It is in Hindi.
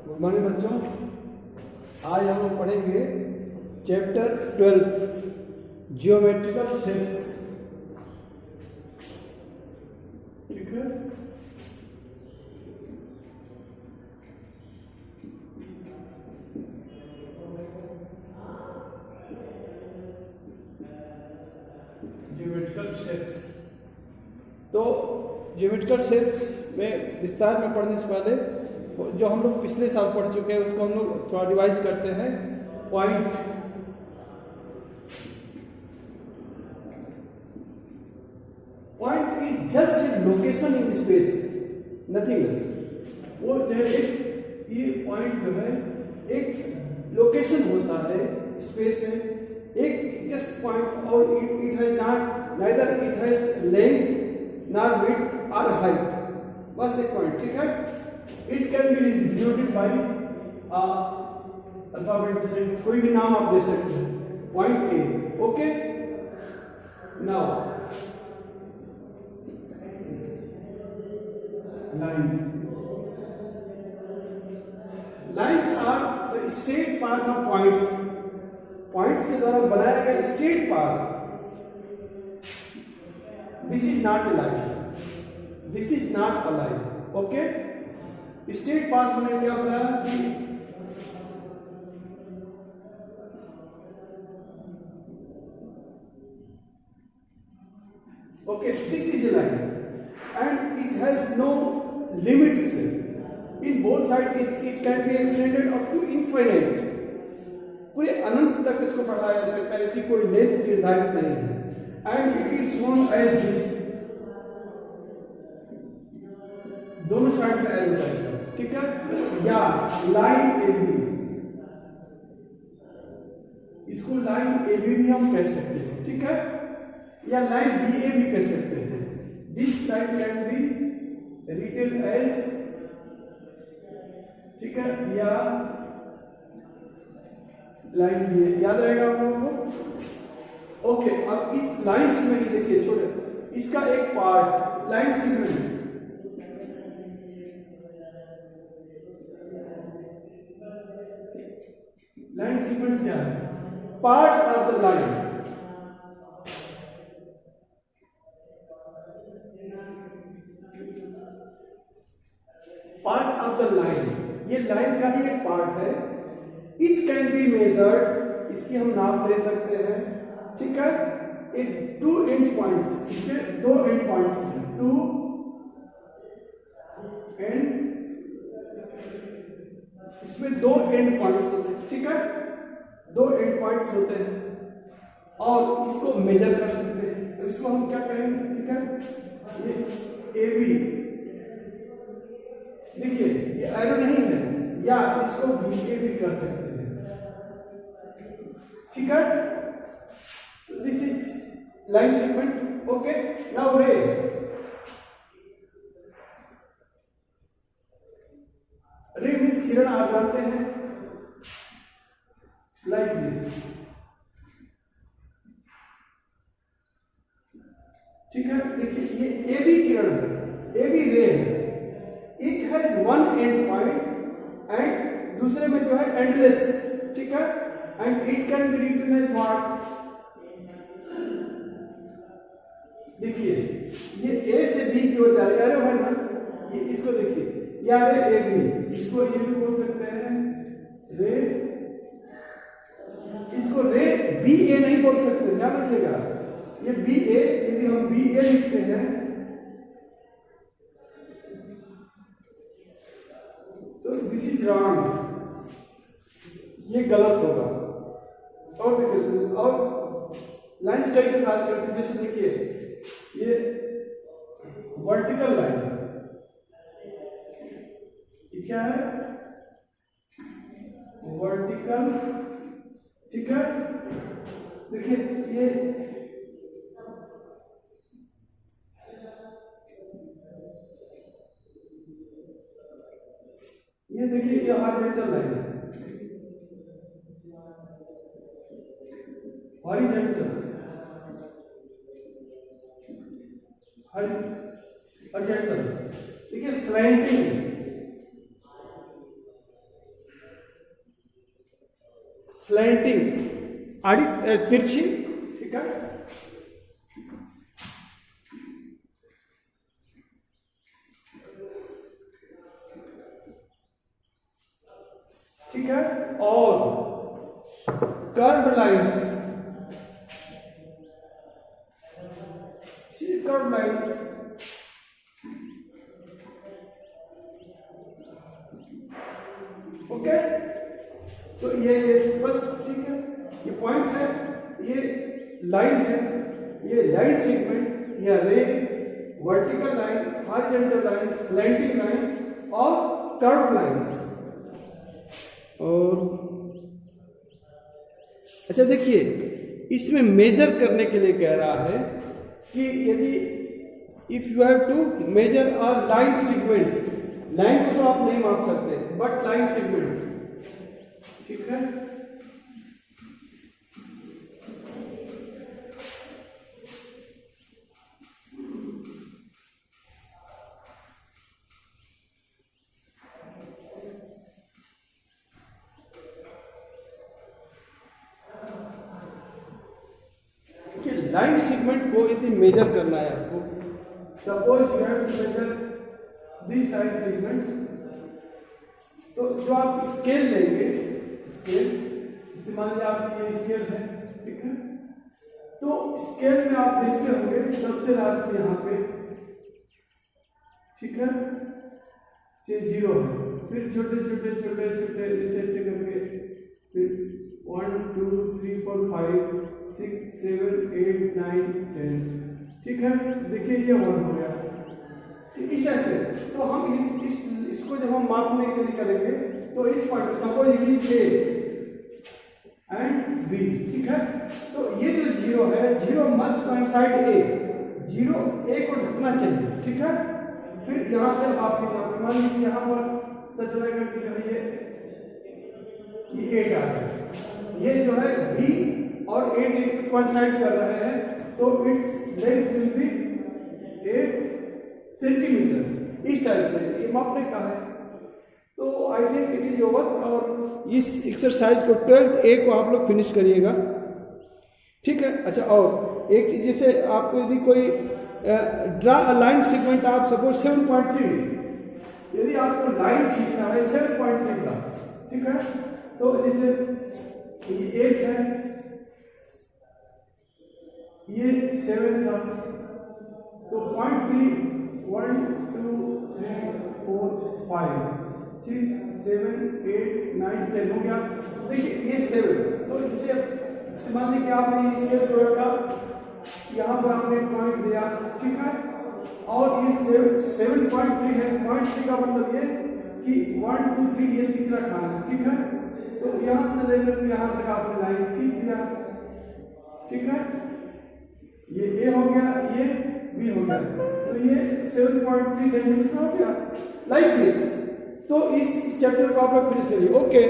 गुड मॉर्निंग बच्चों, आज हम लोग पढ़ेंगे चैप्टर 12 जियोमेट्रिकल शेप्स। ठीक है, जियोमेट्रिकल शेप्स। तो जियोमेट्रिकल शेप्स में विस्तार में पढ़ने से पहले जो हम लोग पिछले साल पढ़ चुके हैं उसको हम लोग थोड़ा रिवाइज करते हैं। Point is just a location in space, nothing else. वो जो है ये पॉइंट जो है एक लोकेशन होता है स्पेस में, एक जस्ट पॉइंट, और it has not neither it has length nor width और हाइट, बस एक पॉइंट। ठीक है, it can be denoted by alphabet से, कोई भी नाम आप दे सकते हैं। Point A, okay. Now lines are the straight path of points. Points के द्वारा बनाया गया straight path. This is not a line, this is not a line, okay. Straight path में क्या होता है कि okay, this is a line and it has no limits in both sides. It can be extended up to infinite, पूरे अनंत तक इसको बढ़ाया जा सकता है, इसकी कोई लेंथ निर्धारित नहीं है। And it is shown as this, दोनों साइड का एरो साइड, ठीक है। या लाइन ए बी, इसको लाइन ए बी भी हम कह सकते हैं, ठीक है, या लाइन बी ए भी कह सकते हैं। This line can be written as, ठीक है, या लाइन बी ए, याद रहेगा आप लोगों को। ओके, अब इस लाइन्स में ही देखिए, छोटे इसका एक part line sequence, line sequence क्या है? Part of the line, part of the line, ये लाइन का ही एक पार्ट है। इट कैन बी मेजर्ड, इसकी हम नाप ले सकते हैं, ठीक है। एक 2 एंड पॉइंट्स, इसके 2 एंड पॉइंट्स हैं, 2 एंड, इसमें 2 एंड पॉइंट्स होते हैं, ठीक है, 2 एंड पॉइंट्स होते हैं और इसको मेजर कर सकते हैं। तो इसको हम क्या कहेंगे, ठीक है, ये ए बी, देखिए ये एरो नहीं है, या इसको बी ए भी कर सकते हैं, ठीक है। This is line segment, okay. Now रे, रे मीन्स किरण, आप जानते हैं, लाइक दिस, ठीक है। देखिए ये ए भी किरण है, ए भी रे है। It has 1 end point and दूसरे में जो है एंडलेस, ठीक है। And it can be written as what, देखिए ये ए से बी की ओर जा रहा है, एरो है ना, ये इसको देखिए, या रे ए बी, इसको ये भी बोल सकते हैं रे, इसको रे बी ए नहीं बोल सकते, ध्यान रखिएगा। ये बी ए, यदि हम बी ए लिखते हैं तो दिस इज रॉन्ग, ये गलत होगा। और देखिए, और लाइन्स कई प्रकार की होती है, जैसे देखिए ये वर्टिकल लाइन, ये क्या है, वर्टिकल, ठीक है। देखिए ये देखिए ये हॉरिजॉन्टल लाइन है, हॉरिजॉन्टल, अर्जेंटल। देखिए स्लैंटिंग, स्लैंटिंग आड़ी तिरछी, ठीक है। ठीक है, और curve lines, curve lines, okay. तो ये बस ठीक है, ये पॉइंट है, ये लाइन है, ये लाइन सेगमेंट, ये रे, vertical line, horizontal line, slanting line और कर्व लाइन्स। और अच्छा देखिए, इसमें मेजर करने के लिए कह रहा है कि यदि if you have to measure a line segment, line को तो आप नहीं माप सकते बट लाइन सेगमेंट, ठीक है। लाइन सेगमेंट को यदि मेजर करना है आपको, suppose you have to measure this line segment, तो जो आप स्केल लेंगे, स्केल जैसे मान लिया आपकी ये स्केल है, ठीक है। तो स्केल में आप देखते होंगे सबसे लास्ट में यहाँ पे, ठीक है, से 0 है, फिर छोटे छोटे छोटे छोटे ऐसे ऐसे करके फिर 1 2 3 4 5 6 7 8 9 10, ठीक है। देखिए ये 1 हो गया, इस टाइप से। तो हम इसको जब हम मापने के लिए करेंगे तो इस point suppose it is A and B, ठीक है। तो ये जो 0 है, 0 मस्ट कोइंसाइड ए, 0 ए को ढकना चाहिए, ठीक है। फिर यहां से आप मान लीजिए यहाँ पर पता चलेगा कि जो है ये 8 आ गया, ये जो है बी और 8 एक कोइंसाइड कर रहे हैं, तो its length will be 8 centimetre. इस टाइप से ये मापने का है। तो I think it is over, और इस एक्सरसाइज को 12A को आप लोग फिनिश करिएगा, ठीक है। अच्छा, और एक चीज, जैसे आपको यदि कोई ड्रा अ लाइन सेगमेंट, आप सपोज 7.3, यदि आपको लाइन खींचना है 7.3 का, ठीक है। तो जैसे ये 8 है, ये 7 था, तो 0.3 1 2 3 4 5 6 7 8 9 10 हो गया। देखिए ये 7, तो इसे मान लीजिए कि आपने स्केल को रखा, यहाँ पर आपने पॉइंट दिया, ठीक है। और ये 7.3 है, 0.3 का मतलब ये कि 1 2 3 ये तीसरा खाना है, ठीक है। तो यहाँ से लेकर यहाँ तक आपने लाइन खींच दिया, ठीक है। ये ए हो गया, ये बी हो गया, तो ये 7.3 सेंटीमीटर हो गया, लाइक दिस। तो इस चैप्टर को आप लोग फिनिश करिए, ओके।